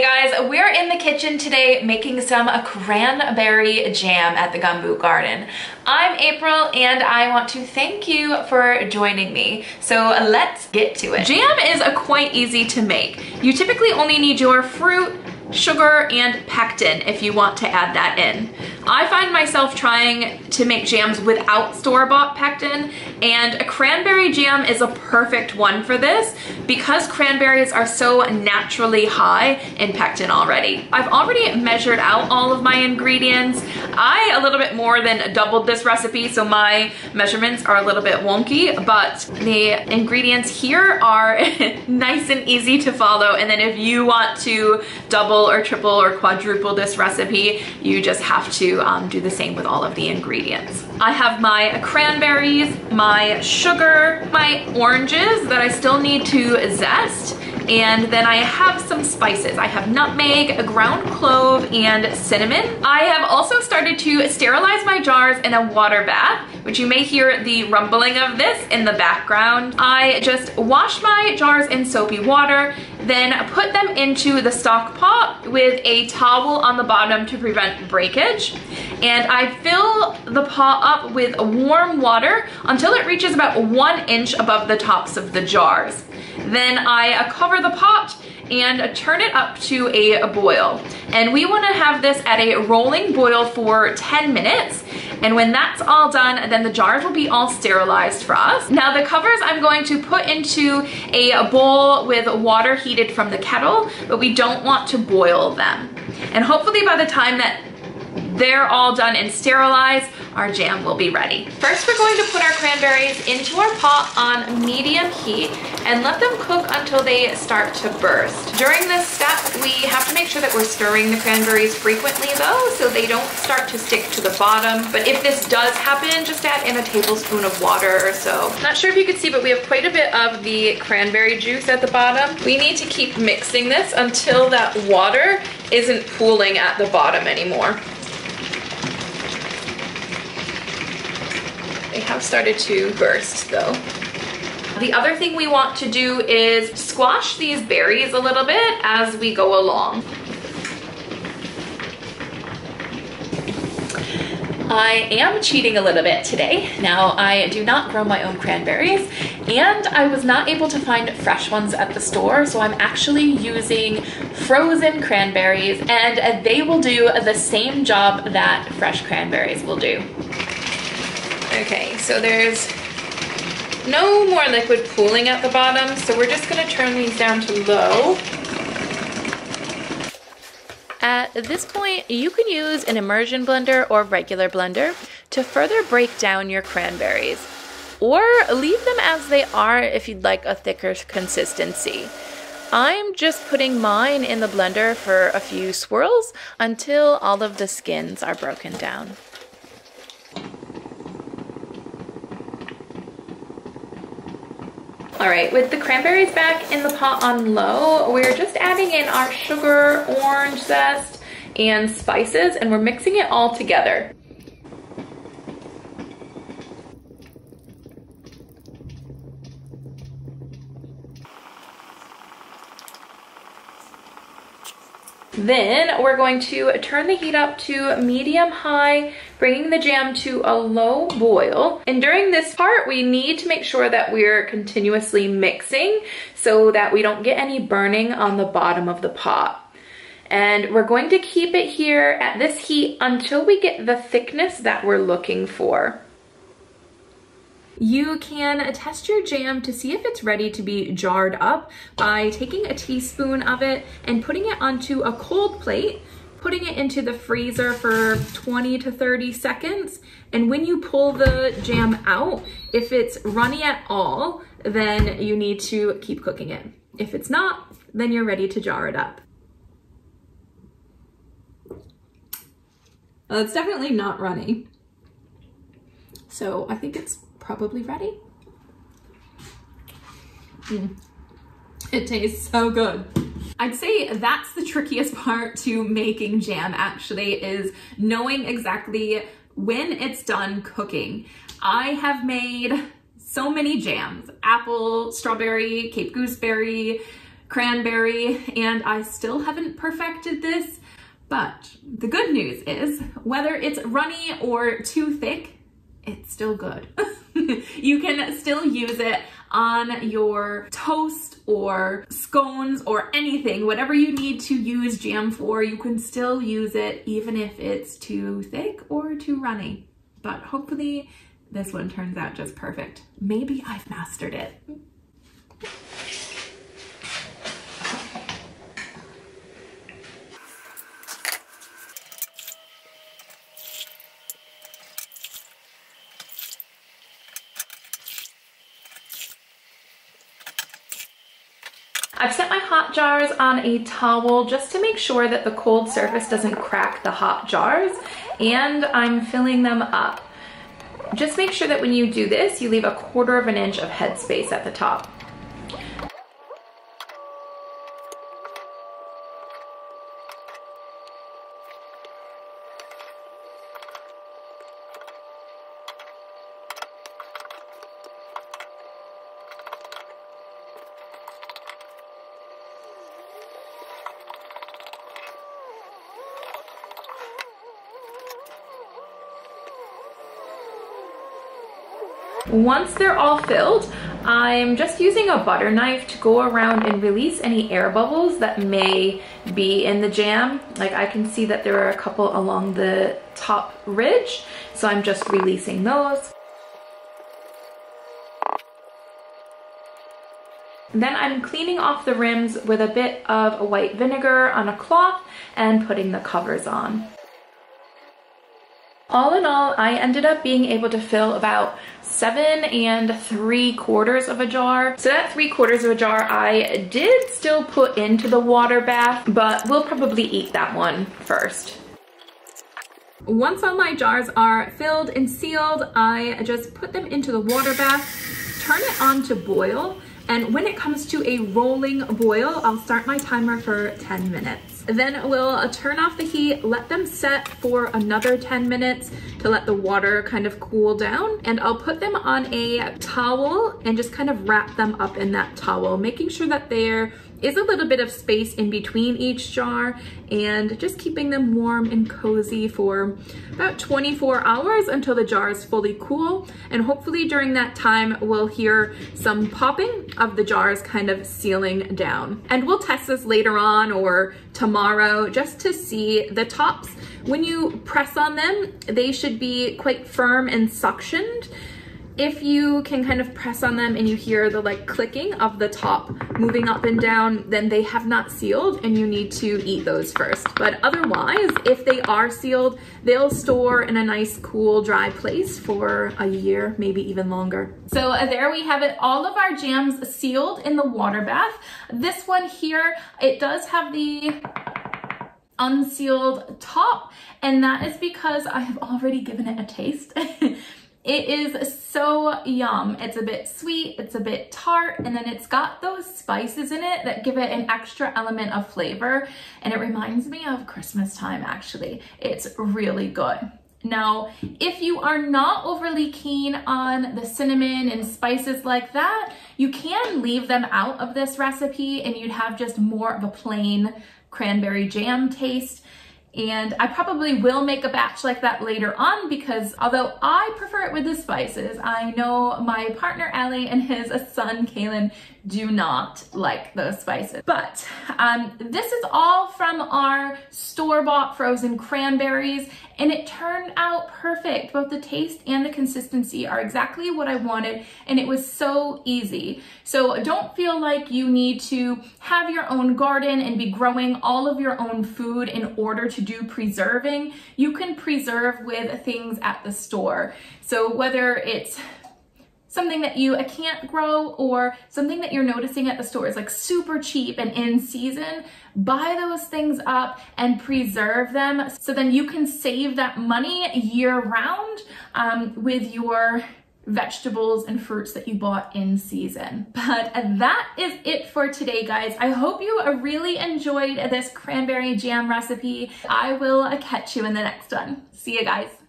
guys, we're in the kitchen today making some cranberry jam at the Gumboot garden. I'm April and I want to thank you for joining me. So let's get to it. Jam is quite easy to make. You typically only need your fruit, sugar, and pectin if you want to add that in. I find myself trying to make jams without store-bought pectin, and a cranberry jam is a perfect one for this because cranberries are so naturally high in pectin already. I've already measured out all of my ingredients. I a little bit more than doubled this recipe, so my measurements are a little bit wonky, but the ingredients here are nice and easy to follow, and then if you want to double or triple or quadruple this recipe, you just have to do the same with all of the ingredients. I have my cranberries, my sugar, my oranges that I still need to zest, and then I have some spices. I have nutmeg, a ground clove, and cinnamon. I have also started to sterilize my jars in a water bath, which you may hear the rumbling of this in the background. I just wash my jars in soapy water, then put them into the stock pot with a towel on the bottom to prevent breakage. And I fill the pot up with warm water until it reaches about 1 inch above the tops of the jars. Then I cover the pot and turn it up to a boil. And we want to have this at a rolling boil for 10 minutes. And when that's all done, then the jars will be all sterilized for us. Now the covers I'm going to put into a bowl with water heated from the kettle, but we don't want to boil them. And hopefully by the time that they're all done and sterilized, our jam will be ready. First, we're going to put our cranberries into our pot on medium heat and let them cook until they start to burst. During this step, we have to make sure that we're stirring the cranberries frequently though, so they don't start to stick to the bottom. But if this does happen, just add in a tablespoon of water or so. Not sure if you can see, but we have quite a bit of the cranberry juice at the bottom. We need to keep mixing this until that water isn't pooling at the bottom anymore. They have started to burst though. The other thing we want to do is squash these berries a little bit as we go along. I am cheating a little bit today. Now, I do not grow my own cranberries, and I was not able to find fresh ones at the store, so I'm actually using frozen cranberries, and they will do the same job that fresh cranberries will do. Okay, so there's no more liquid pooling at the bottom, so we're just gonna turn these down to low. At this point, you can use an immersion blender or regular blender to further break down your cranberries, or leave them as they are if you'd like a thicker consistency. I'm just putting mine in the blender for a few swirls until all of the skins are broken down. All right, with the cranberries back in the pot on low, we're just adding in our sugar, orange zest, and spices, and we're mixing it all together. Then we're going to turn the heat up to medium-high, bringing the jam to a low boil. And during this part, we need to make sure that we're continuously mixing so that we don't get any burning on the bottom of the pot. And we're going to keep it here at this heat until we get the thickness that we're looking for. You can test your jam to see if it's ready to be jarred up by taking a teaspoon of it and putting it onto a cold plate, putting it into the freezer for 20 to 30 seconds. And when you pull the jam out, if it's runny at all, then you need to keep cooking it. If it's not, then you're ready to jar it up. Well, it's definitely not runny. So I think it's probably ready. It tastes so good. I'd say that's the trickiest part to making jam actually, is knowing exactly when it's done cooking. I have made so many jams: apple, strawberry, Cape gooseberry, cranberry, and I still haven't perfected this, but the good news is whether it's runny or too thick, it's still good. You can still use it on your toast or scones or anything, whatever you need to use jam for, you can still use it even if it's too thick or too runny. But hopefully this one turns out just perfect. Maybe I've mastered it. I've set my hot jars on a towel just to make sure that the cold surface doesn't crack the hot jars, and I'm filling them up. Just make sure that when you do this, you leave 1/4 inch of headspace at the top. Once they're all filled, I'm just using a butter knife to go around and release any air bubbles that may be in the jam. Like I can see that there are a couple along the top ridge, so I'm just releasing those. Then I'm cleaning off the rims with a bit of white vinegar on a cloth and putting the covers on. All in all, I ended up being able to fill about 7 3/4 of a jar. So that 3/4 of a jar I did still put into the water bath, but we'll probably eat that one first. Once all my jars are filled and sealed, I just put them into the water bath, turn it on to boil, and when it comes to a rolling boil, I'll start my timer for 10 minutes. Then we'll turn off the heat, let them set for another 10 minutes to let the water kind of cool down. And I'll put them on a towel and just kind of wrap them up in that towel, making sure that there is a little bit of space in between each jar, and just keeping them warm and cozy for about 24 hours until the jar is fully cool. And hopefully during that time, we'll hear some popping of the jars kind of sealing down. And we'll test this later on or tomorrow just to see the tops. When you press on them, they should be quite firm and suctioned. If you can kind of press on them and you hear the like clicking of the top moving up and down, then they have not sealed and you need to eat those first. But otherwise, if they are sealed, they'll store in a nice, cool, dry place for a year, maybe even longer. So there we have it, all of our jams sealed in the water bath. This one here, it does have the unsealed top, and that is because I have already given it a taste. It is so yum. It's a bit sweet, it's a bit tart, and then it's got those spices in it that give it an extra element of flavor, and it reminds me of Christmas time actually. It's really good. Now, if you are not overly keen on the cinnamon and spices like that, you can leave them out of this recipe and you'd have just more of a plain cranberry jam taste. And I probably will make a batch like that later on, because although I prefer it with the spices, I know my partner Allie and his son Kaylin do not like those spices. But this is all from our store-bought frozen cranberries, and it turned out perfect. Both the taste and the consistency are exactly what I wanted, and it was so easy. So don't feel like you need to have your own garden and be growing all of your own food in order to do preserving. You can preserve with things at the store. So whether it's something that you can't grow or something that you're noticing at the store is like super cheap and in season, buy those things up and preserve them, so then you can save that money year round with your vegetables and fruits that you bought in season. But that is it for today, guys. I hope you really enjoyed this cranberry jam recipe. I will catch you in the next one. See you guys.